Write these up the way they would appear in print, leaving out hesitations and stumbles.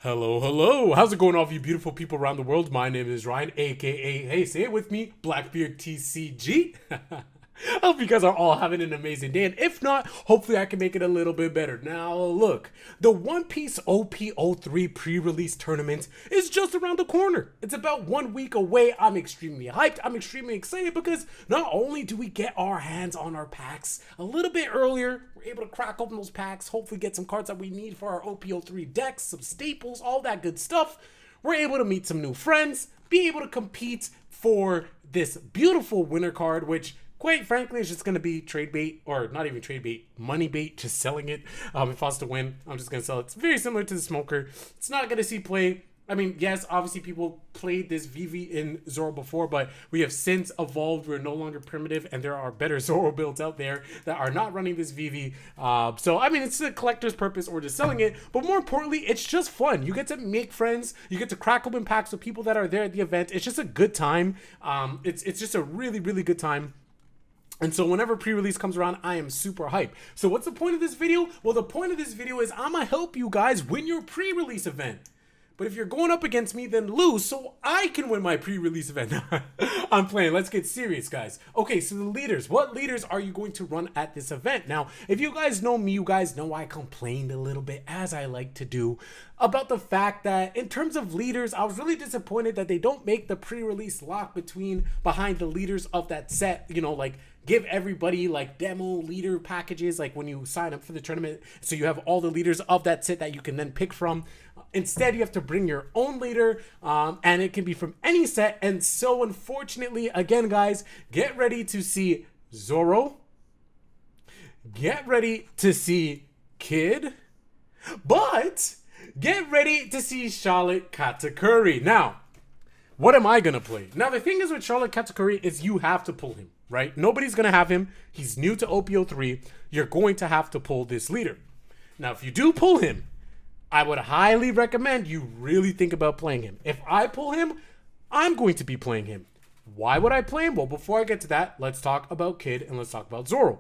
Hello, hello. How's it going, all of you beautiful people around the world? My name is Ryan, aka, hey, say it with me, Blackbeard TCG. I hope you guys are all having an amazing day, and if not, hopefully I can make it a little bit better. Now, look, the One Piece OP-03 pre-release tournament is just around the corner. It's about 1 week away. I'm extremely hyped. I'm extremely excited because not only do we get our hands on our packs a little bit earlier, we're able to crack open those packs, hopefully get some cards that we need for our OP-03 decks, some staples, all that good stuff. We're able to meet some new friends, be able to compete for this beautiful winner card, which quite frankly, it's just going to be trade bait, or not even trade bait, money bait, just selling it. If I was to win, I'm just going to sell it. It's very similar to the Smoker. It's not going to see play. I mean, yes, obviously people played this VV in Zoro before, but we have since evolved. We're no longer primitive, and there are better Zoro builds out there that are not running this VV. So, I mean, it's a collector's purpose or just selling it, but more importantly, it's just fun. You get to make friends. You get to crack open packs with people that are there at the event. It's just a good time. It's just a really, really good time. And so whenever pre-release comes around, I am super hyped. So what's the point of this video? Well, the point of this video is I'm gonna help you guys win your pre-release event. But if you're going up against me, then lose so I can win my pre-release event. I'm playing. Let's get serious, guys. Okay, so the leaders. What leaders are you going to run at this event? Now, if you guys know me, you guys know I complained a little bit, as I like to do, about the fact that in terms of leaders, I was really disappointed that they don't make the pre-release lock behind the leaders of that set, you know, like give everybody like demo leader packages like when you sign up for the tournament, so you have all the leaders of that set that you can then pick from. Instead, you have to bring your own leader, and it can be from any set. And so unfortunately, again, guys, get ready to see Zoro, get ready to see Kid, but get ready to see Charlotte Katakuri. Now, what am I gonna play? Now, the thing is with Charlotte Katakuri is you have to pull him, right? Nobody's gonna have him. He's new to OP-03. You're going to have to pull this leader. Now, if you do pull him, I would highly recommend you really think about playing him. If I pull him, I'm going to be playing him. Why would I play him? Well, before I get to that, let's talk about Kid and let's talk about Zoro.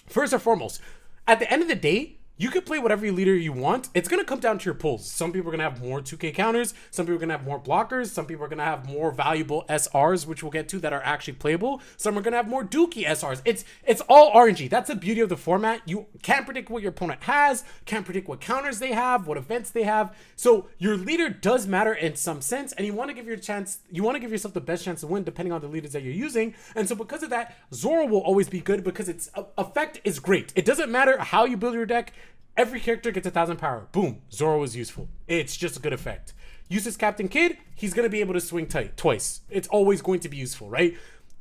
First and foremost, at the end of the day, you can play whatever leader you want. It's going to come down to your pulls. Some people are going to have more 2K counters. Some people are going to have more blockers. Some people are going to have more valuable SRs, which we'll get to, that are actually playable. Some are going to have more dookie SRs. It's all RNG. That's the beauty of the format. You can't predict what your opponent has, can't predict what counters they have, what events they have. So your leader does matter in some sense, and you want to give yourself the best chance to win depending on the leaders that you're using. And so because of that, Zoro will always be good because its effect is great. It doesn't matter how you build your deck. Every character gets 1,000 power. Boom. Zoro is useful. It's just a good effect. Uses Captain Kid, he's going to be able to swing tight twice. It's always going to be useful, right?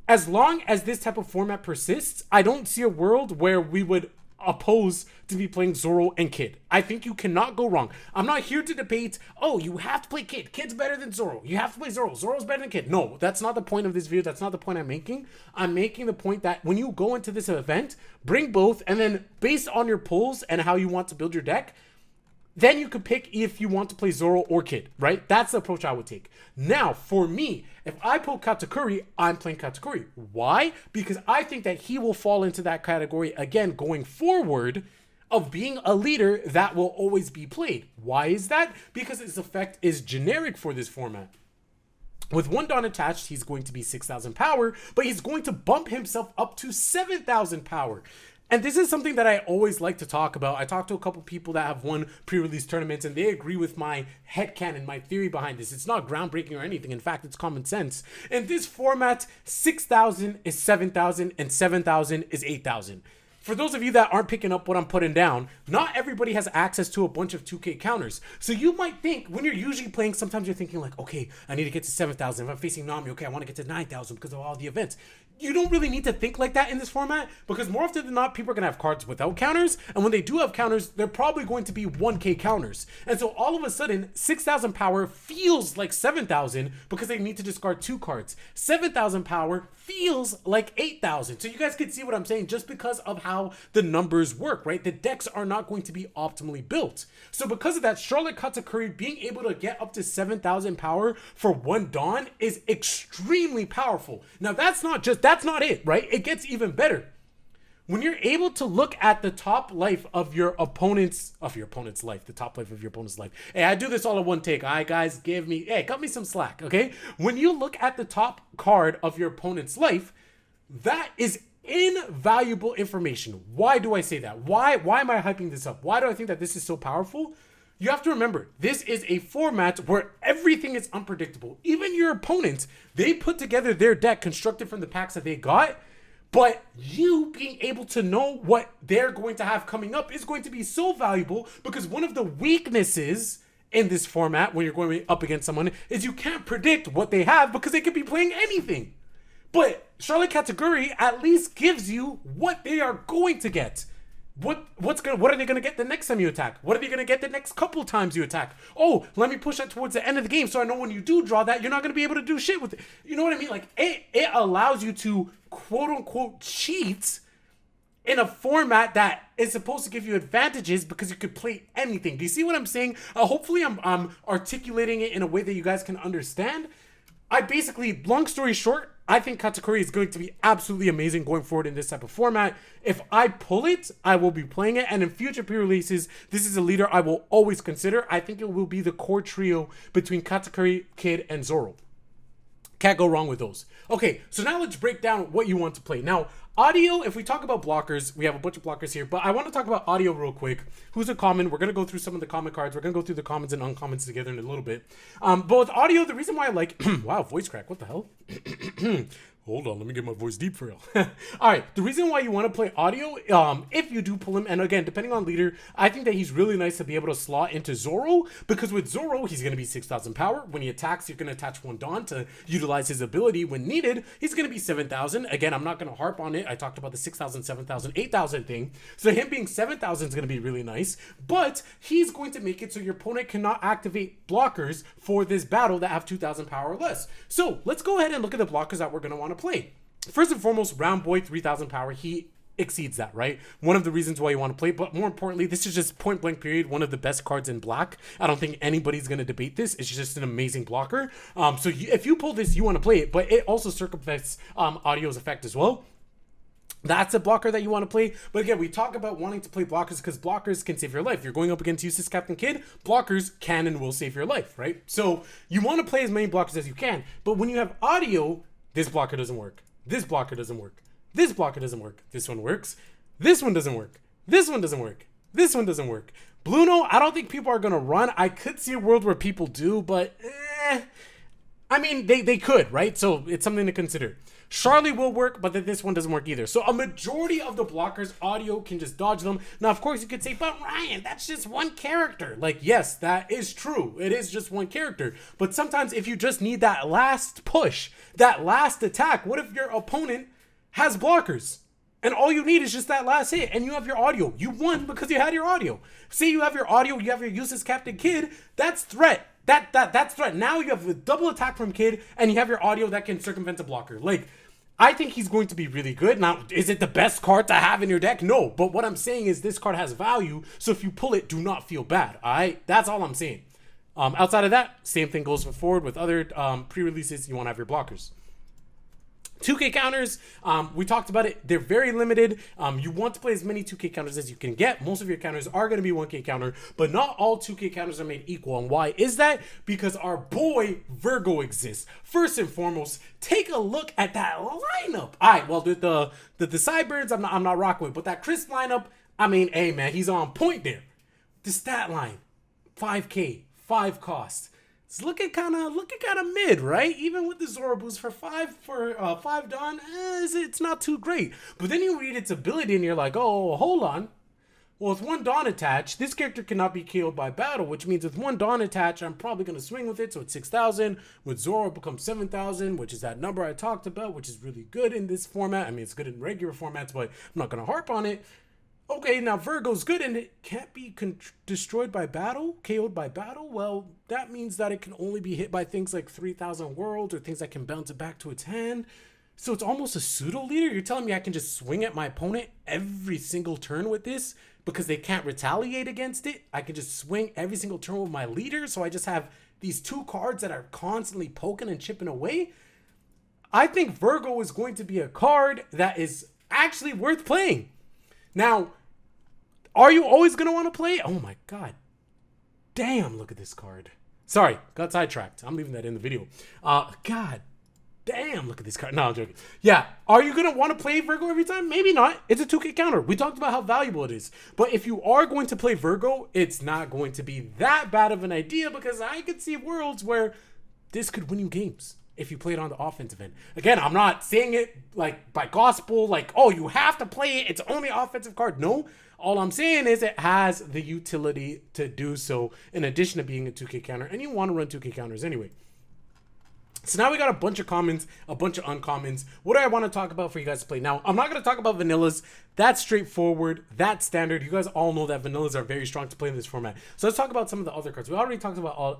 As long as this type of format persists, I don't see a world where we would oppose to be playing Zoro and Kid. I think you cannot go wrong. I'm not here to debate, oh, you have to play Kid. Kid's better than Zoro. You have to play Zoro. Zoro's better than Kid. No, that's not the point of this video. That's not the point I'm making. I'm making the point that when you go into this event, bring both, and then based on your pulls and how you want to build your deck, then you could pick if you want to play Zoro or Kid, right? That's the approach I would take. Now, for me, if I pull Katakuri, I'm playing Katakuri. Why? Because I think that he will fall into that category, again, going forward, of being a leader that will always be played. Why is that? Because his effect is generic for this format. With one Dawn attached, he's going to be 6,000 power, but he's going to bump himself up to 7,000 power. And this is something that I always like to talk about. I talked to a couple people that have won pre-release tournaments, and they agree with my headcanon, my theory behind this. It's not groundbreaking or anything. In fact, it's common sense. In this format, 6,000 is 7,000 and 7,000 is 8,000. For those of you that aren't picking up what I'm putting down, not everybody has access to a bunch of 2K counters. So you might think, when you're usually playing, sometimes you're thinking like, okay, I need to get to 7,000. If I'm facing Nami, okay, I want to get to 9,000 because of all the events. You don't really need to think like that in this format, because more often than not, people are going to have cards without counters. And when they do have counters, they're probably going to be 1K counters. And so all of a sudden, 6,000 power feels like 7,000 because they need to discard 2 cards. 7,000 power feels like 8,000. So you guys can see what I'm saying, just because of how the numbers work, right? The decks are not going to be optimally built. So because of that, Charlotte Katakuri being able to get up to 7,000 power for one Dawn is extremely powerful. Now that's not it, right? It gets even better. when you're able to look at the top life of your opponent's life, the top life of your opponent's life. Hey, I do this all in one take. All right, guys, cut me some slack, okay? When you look at the top card of your opponent's life, that is invaluable information. Why do I say that? Why am I hyping this up? Why do I think that this is so powerful? You have to remember, this is a format where everything is unpredictable. Even your opponents, they put together their deck constructed from the packs that they got, but you being able to know what they're going to have coming up is going to be so valuable, because one of the weaknesses in this format when you're going up against someone is you can't predict what they have, because they could be playing anything. But Charlotte Kategori at least gives you what they are going to get. What are they gonna get the next time you attack? What are they gonna get the next couple times you attack? Oh, let me push that towards the end of the game so I know when you do draw that, you're not gonna be able to do shit with it. You know what I mean? Like, it allows you to quote unquote cheat in a format that is supposed to give you advantages because you could play anything. Do you see what I'm saying? Hopefully I'm articulating it in a way that you guys can understand. Long story short, I think Katakuri is going to be absolutely amazing going forward in this type of format. If I pull it, I will be playing it. And in future pre-releases, this is a leader I will always consider. I think it will be the core trio between Katakuri, Kid, and Zoro. Can't go wrong with those. Okay, so now let's break down what you want to play. Now, audio, if we talk about blockers, we have a bunch of blockers here, but I want to talk about audio real quick. Who's a common? We're going to go through some of the common cards. We're going to go through the commons and uncommons together in a little bit. But with audio, the reason why I like... wow, voice crack. What the hell? Hold on, let me get my voice deep for real. All right, the reason why you want to play audio, if you do pull him, and again, depending on leader, I think that he's really nice to be able to slot into Zoro, because with Zoro, he's going to be 6,000 power. When he attacks, you're going to attach one Dawn to utilize his ability. When needed, he's going to be 7,000. Again, I'm not going to harp on it. I talked about the 6,000, 7,000, 8,000 thing. So him being 7,000 is going to be really nice, but he's going to make it so your opponent cannot activate blockers for this battle that have 2,000 power or less. So let's go ahead and look at the blockers that we're going to want to play. First and foremost, Round Boy, 3,000 power. He exceeds that, right? One of the reasons why you want to play, but more importantly, this is just point blank period one of the best cards in black. I don't think anybody's going to debate this. It's just an amazing blocker. If you pull this, you want to play it, but it also circumvents audio's effect as well. That's a blocker that you want to play. But again, we talk about wanting to play blockers because blockers can save your life. You're going up against Useless Captain Kid, blockers can and will save your life, right? So you want to play as many blockers as you can. But when you have audio, this blocker doesn't work. This blocker doesn't work. This blocker doesn't work. This one works. This one doesn't work. This one doesn't work. This one doesn't work. Bluno, I don't think people are going to run. I could see a world where people do, but I mean, they could, right? So it's something to consider. Charlie will work, but then this one doesn't work either. So a majority of the blockers, audio can just dodge them. Now, of course, you could say, but Ryan, that's just one character. Like, yes, that is true. It is just one character. But sometimes if you just need that last push, that last attack, what if your opponent has blockers? And all you need is just that last hit, and you have your audio. You won because you had your audio. Say you have your audio, you have your Useless Captain Kid, that's threat. That's threat. Now you have a double attack from Kid, and you have your audio that can circumvent a blocker. Like, I think he's going to be really good. Now, is it the best card to have in your deck? No, but what I'm saying is this card has value, so if you pull it, do not feel bad, all right? That's all I'm saying. Outside of that, same thing goes forward with other pre-releases. You want to have your blockers. 2K counters, we talked about it. They're very limited. You want to play as many 2K counters as you can get. Most of your counters are going to be 1K counter, but not all 2K counters are made equal. And why is that? Because our boy Virgo exists. First and foremost, take a look at that lineup. All right, well, the Sideburns, I'm not rocking with, but that Chris lineup, I mean, hey, man, he's on point there. The stat line, 5K, 5 cost. It's looking kind of mid, right? Even with the Zoro boost for 5 Dawn, it's not too great. But then you read its ability and you're like, oh, hold on. Well, with 1 Dawn attached, this character cannot be killed by battle, which means with 1 Dawn attached, I'm probably going to swing with it. So it's 6,000. With Zoro, it becomes 7,000, which is that number I talked about, which is really good in this format. I mean, it's good in regular formats, but I'm not going to harp on it. Okay, now Virgo's good and it can't be destroyed by battle, KO'd by battle. Well, that means that it can only be hit by things like 3,000 worlds or things that can bounce it back to its hand. So it's almost a pseudo leader. You're telling me I can just swing at my opponent every single turn with this because they can't retaliate against it? I can just swing every single turn with my leader. So I just have these 2 cards that are constantly poking and chipping away. I think Virgo is going to be a card that is actually worth playing. Now, are you always going to want to play? Oh my god. Damn, look at this card. Sorry, got sidetracked. I'm leaving that in the video. God damn, look at this card. No, I'm joking. Yeah, are you going to want to play Virgo every time? Maybe not. It's a 2K counter. We talked about how valuable it is. But if you are going to play Virgo, it's not going to be that bad of an idea, because I could see worlds where this could win you games if you play it on the offensive end. Again, I'm not saying it like by gospel, like, oh, you have to play it, it's only offensive card. No, all I'm saying is it has the utility to do so in addition to being a 2K counter, and you want to run 2K counters anyway. So now we got a bunch of commons, a bunch of uncommons. What do I want to talk about for you guys to play? Now, I'm not going to talk about vanillas. That's straightforward. That's standard. You guys all know that vanillas are very strong to play in this format. So let's talk about some of the other cards. We already talked about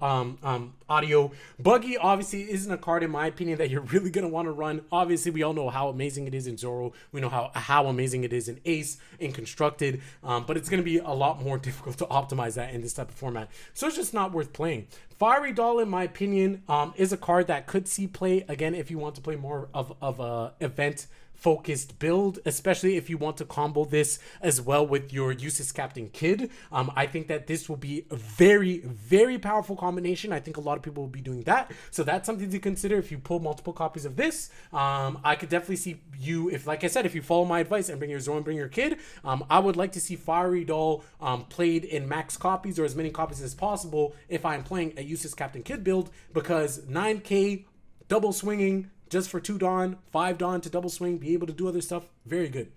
audio. Buggy obviously isn't a card, in my opinion, that you're really going to want to run. Obviously, we all know how amazing it is in Zoro. We know how amazing it is in Ace, in Constructed. But it's going to be a lot more difficult to optimize that in this type of format. So it's just not worth playing. Fiery Doll, in my opinion, is a card that could see play, again, if you want to play more of a event focused build, especially if you want to combo this as well with your Useless Captain Kid. I think that this will be a very, very powerful combination. I think a lot of people will be doing that. So that's something to consider if you pull multiple copies of this. I could definitely see you, if, like I said, if you follow my advice and bring your Zoro and bring your kid, I would like to see Fiery Doll played in max copies or as many copies as possible if I'm playing a Useless Captain Kid build, because 9K double swinging just for 2 Dawn, 5 Dawn to double swing, be able to do other stuff, very good.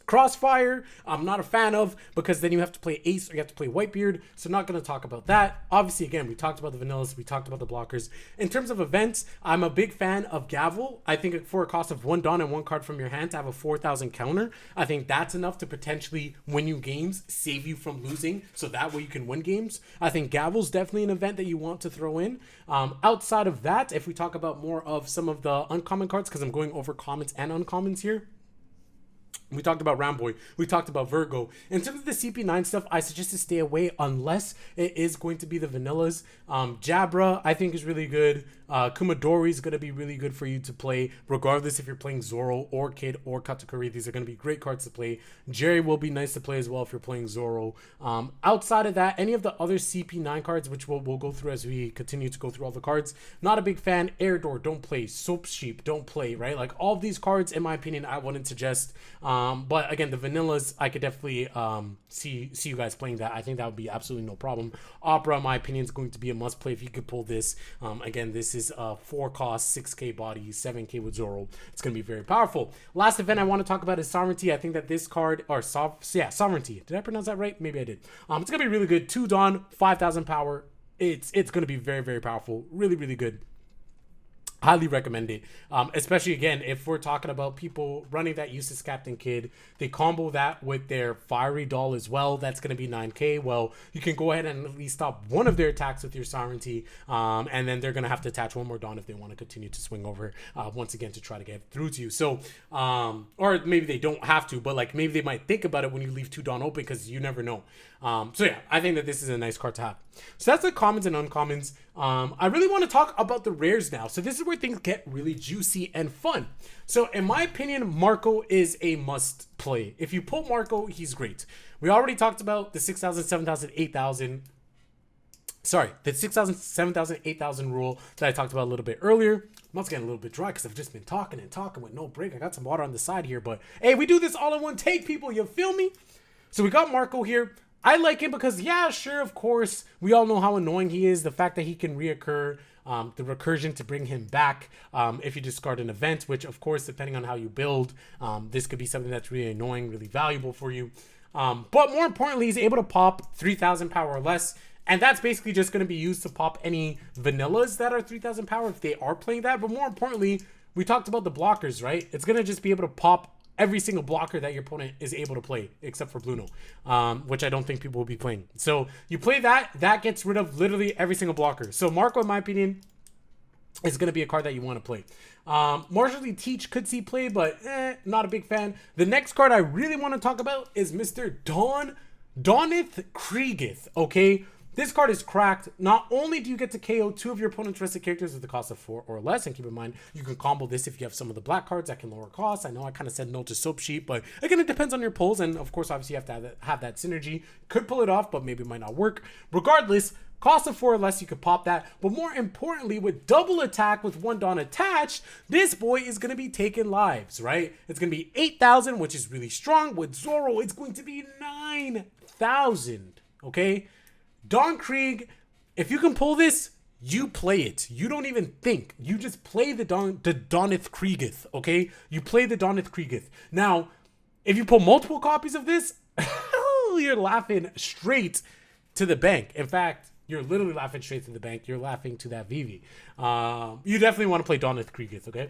Crossfire, I'm not a fan of, because then you have to play Ace or you have to play Whitebeard, so not going to talk about that. Obviously, again, we talked about the vanillas, we talked about the blockers. In terms of events, I'm a big fan of Gavel. I think for a cost of 1 Dawn and 1 card from your hand to have a 4,000 counter, I think that's enough to potentially win you games, save you from losing, so that way you can win games. I think Gavel's definitely an event that you want to throw in. Outside of that, if we talk about more of some of the uncommon cards, because I'm going over commons and uncommons here, we talked about Ramboy. We talked about Virgo. In terms of the CP9 stuff, I suggest to stay away unless it is going to be the vanillas. Jabra, I think, is really good. Kumadori is going to be really good for you to play, regardless if you're playing Zoro or Kid or Katakuri. These are going to be great cards to play. Jerry will be nice to play as well if you're playing Zoro. Outside of that, any of the other CP9 cards, which we'll go through as we continue to go through all the cards, not a big fan. Air Door, don't play. Soap Sheep, don't play, right? Like, all of these cards, in my opinion, I wouldn't suggest. But again, the vanillas, I could definitely see you guys playing that. I think that would be absolutely no problem. Opera, in my opinion, is going to be a must play if you could pull this. Again, this is 4 cost, 6K body, 7K with Zoro. It's going to be very powerful. Last event I want to talk about is Sovereignty. I think that this card, or Sovereignty. Did I pronounce that right? Maybe I did. It's going to be really good. 2 Dawn, 5,000 power. It's going to be very, very powerful. Really, really good. Highly recommend it, especially again if we're talking about people running that Useless Captain Kid. They combo that with their Fiery Doll as well. That's going to be 9K. Well, you can go ahead and at least stop one of their attacks with your Sovereignty, and then they're going to have to attach 1 more Dawn if they want to continue to swing over once again to try to get through to you. So, or maybe they don't have to, but like maybe they might think about it when you leave 2 Dawn open, because you never know. So yeah, I think that this is a nice card to have. So that's the commons and uncommons. I really want to talk about the rares now. So this is where things get really juicy and fun. So in my opinion, Marco is a must play. If you pull Marco, he's great. We already talked about the 6,000, 7,000, 8,000. Sorry, the 6,000, 7,000, 8,000 rule that I talked about a little bit earlier. I'm getting a little bit dry because I've just been talking and talking with no break. I got some water on the side here, but hey, we do this all in one take, people. You feel me? So we got Marco here. I like him because, yeah, sure, of course, we all know how annoying he is. The fact that he can reoccur, the recursion to bring him back if you discard an event, which, of course, depending on how you build, this could be something that's really annoying, really valuable for you. But more importantly, he's able to pop 3,000 power or less. And that's basically just going to be used to pop any vanillas that are 3,000 power if they are playing that. But more importantly, we talked about the blockers, right? It's going to just be able to pop every single blocker that your opponent is able to play, except for Bluno, which I don't think people will be playing. So you play that, that gets rid of literally every single blocker. So Marco, in my opinion, is going to be a card that you want to play. Martially Teach could see play, but not a big fan. The next card I really want to talk about is Mr. Dawneth Kriegeth, okay? This card is cracked. Not only do you get to KO 2 of your opponent's rested characters with the cost of 4 or less, and keep in mind, you can combo this if you have some of the black cards that can lower costs. I know I kind of said no to Soap Sheet, but again, it depends on your pulls, and of course, obviously, you have to have that synergy. Could pull it off, but maybe it might not work. Regardless, cost of 4 or less, you could pop that. But more importantly, with double attack with 1 Dawn attached, this boy is going to be taking lives, right? It's going to be 8,000, which is really strong. With Zoro, it's going to be 9,000, okay? Dawn Krieg, if you can pull this, you play it. You don't even think. You just play the Dawneth Kriegeth, okay? You play the Dawneth Kriegeth. Now, if you pull multiple copies of this, you're laughing straight to the bank. In fact, you're literally laughing straight to the bank. You're laughing to that Vivi. You definitely want to play Dawneth Kriegeth, okay?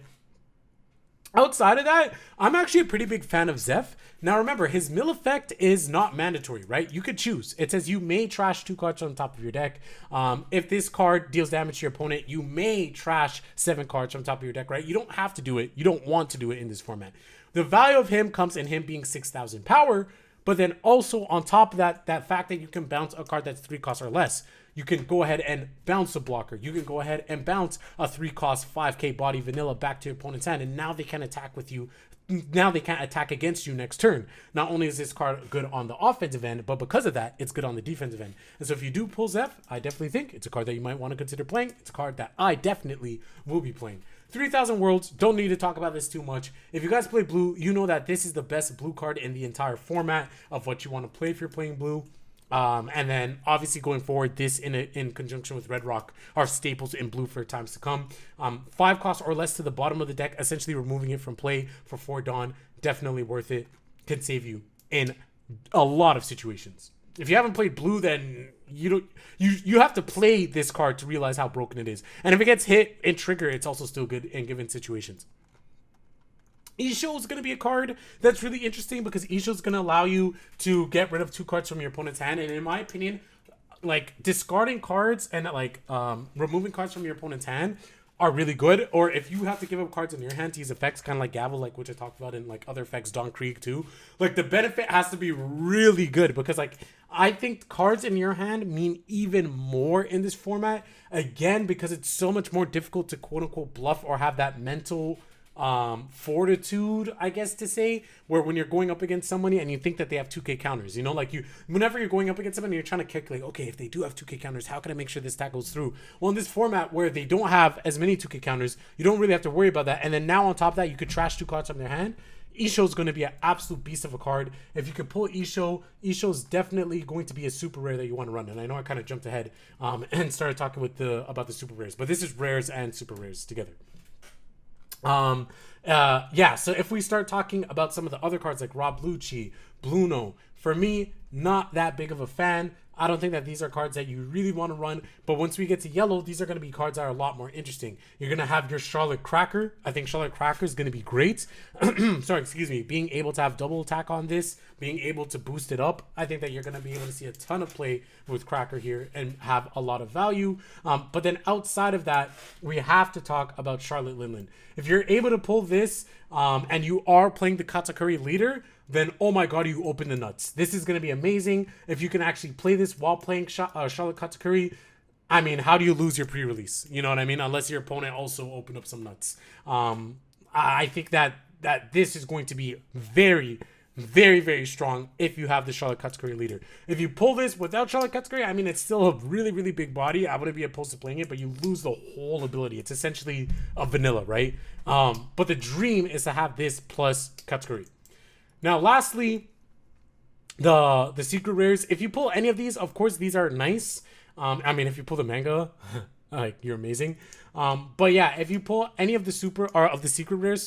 Outside of that, I'm actually a pretty big fan of Zeph. Now remember, his mill effect is not mandatory, right? You could choose. It says you may trash 2 cards on top of your deck. If this card deals damage to your opponent, you may trash 7 cards from top of your deck, right? You don't have to do it. You don't want to do it in this format. The value of him comes in him being 6,000 power, but then also on top of that, that fact that you can bounce a card that's 3 costs or less. You can go ahead and bounce a blocker. You can go ahead and bounce a 3 cost 5k body vanilla back to your opponent's hand, and now they can attack with you. Now they can't attack against you next turn. Not only is this card good on the offensive end, but because of that, it's good on the defensive end. And so if you do pull Zeph, I definitely think it's a card that you might want to consider playing. It's a card that I definitely will be playing. 3,000 Worlds, don't need to talk about this too much. If you guys play blue, you know that this is the best blue card in the entire format of what you want to play if you're playing blue. And then obviously going forward, this in conjunction with Red Rock are staples in blue for times to come. 5 costs or less to the bottom of the deck, essentially removing it from play for 4 Dawn. Definitely worth it. Can save you in a lot of situations. If you haven't played blue, then you have to play this card to realize how broken it is. And if it gets hit and trigger, it's also still good in given situations. Isho is going to be a card that's really interesting because Isho is going to allow you to get rid of 2 cards from your opponent's hand. And in my opinion, like discarding cards and like removing cards from your opponent's hand are really good. Or if you have to give up cards in your hand to use effects, kind of like Gavel, like which I talked about in like other effects, Dawn Krieg too. Like the benefit has to be really good because like I think cards in your hand mean even more in this format. Again, because it's so much more difficult to quote unquote bluff or have that mental fortitude, I guess to say, where when you're going up against somebody and you think that they have 2k counters, you know, like whenever you're going up against somebody, you're trying to calculate, okay, if they do have 2k counters, how can I make sure this attack goes through? Well, in this format where they don't have as many 2k counters, you don't really have to worry about that. And then now on top of that, you could trash 2 cards from their hand. Isho is going to be an absolute beast of a card. If you can pull Isho, Isho is definitely going to be a super rare that you want to run. And I know I kind of jumped ahead and started talking about the super rares, but this is rares and super rares together. Yeah, so if we start talking about some of the other cards like Rob Lucci, Bluno, for me, not that big of a fan. I don't think that these are cards that you really want to run, but once we get to yellow, these are going to be cards that are a lot more interesting. You're going to have your Charlotte Cracker. I think Charlotte Cracker is going to be great. Sorry, excuse me. Being able to have double attack on this, being able to boost it up, I think that you're going to be able to see a ton of play with Cracker here and have a lot of value. But then outside of that, we have to talk about Charlotte Linlin. If you're able to pull this and you are playing the Katakuri leader, then oh my god, you open the nuts. This is going to be amazing. If you can actually play this while playing Charlotte Katakuri, I mean, how do you lose your pre-release? You know what I mean? Unless your opponent also opened up some nuts. I think that this is going to be very, very, very strong if you have the Charlotte Katakuri leader. If you pull this without Charlotte Katakuri, I mean, it's still a really, really big body. I wouldn't be opposed to playing it, but you lose the whole ability. It's essentially a vanilla, right? But the dream is to have this plus Katakuri. Now, lastly, the secret rares. If you pull any of these, of course, these are nice. I mean, if you pull the manga, like you're amazing. But yeah, if you pull any of the secret rares,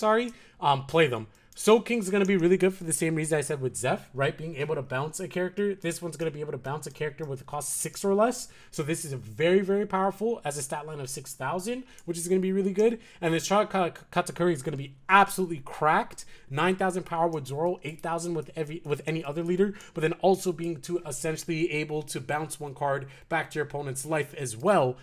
play them. Soul King's going to be really good for the same reason I said with Zeph, right? Being able to bounce a character. This one's going to be able to bounce a character with a cost 6 or less. So this is a very, very powerful as a stat line of 6,000, which is going to be really good. And this Charlotte Katakuri is going to be absolutely cracked. 9,000 power with Zoro, 8,000 with any other leader, but then also being to essentially able to bounce 1 card back to your opponent's life as well.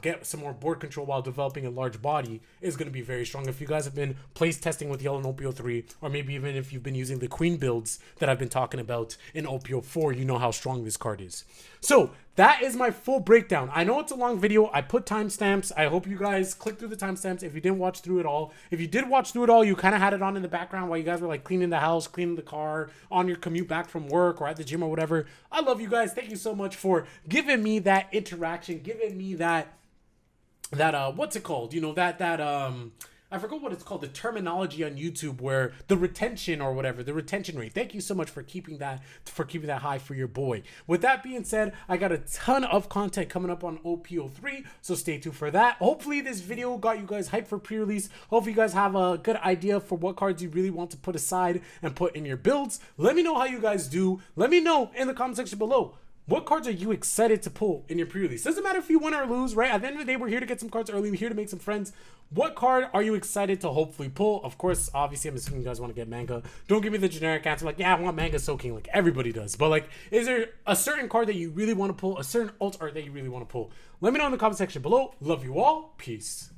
Get some more board control while developing a large body is going to be very strong. If you guys have been place testing with Yellow and OP-03, or maybe even if you've been using the queen builds that I've been talking about in OP-04, you know how strong this card is. So that is my full breakdown. I know it's a long video. I put timestamps. I hope you guys click through the timestamps if you didn't watch through it all. If you did watch through it all, you kind of had it on in the background while you guys were like cleaning the house, cleaning the car, on your commute back from work or at the gym or whatever. I love you guys. Thank you so much for giving me that interaction, giving me that what's it called? You know, I forgot what it's called, the terminology on YouTube where the retention or whatever, the retention rate. Thank you so much for keeping that high for your boy. With that being said, I got a ton of content coming up on OP-03, so stay tuned for that. Hopefully this video got you guys hyped for pre-release. Hopefully you guys have a good idea for what cards you really want to put aside and put in your builds. Let me know how you guys do. Let me know in the comment section below. What cards are you excited to pull in your pre-release? Doesn't matter if you win or lose, right? At the end of the day, we're here to get some cards early. We're here to make some friends. What card are you excited to hopefully pull? Of course, obviously, I'm assuming you guys want to get manga. Don't give me the generic answer like, yeah, I want manga soaking like everybody does. But like, is there a certain card that you really want to pull? A certain alt art that you really want to pull? Let me know in the comment section below. Love you all. Peace.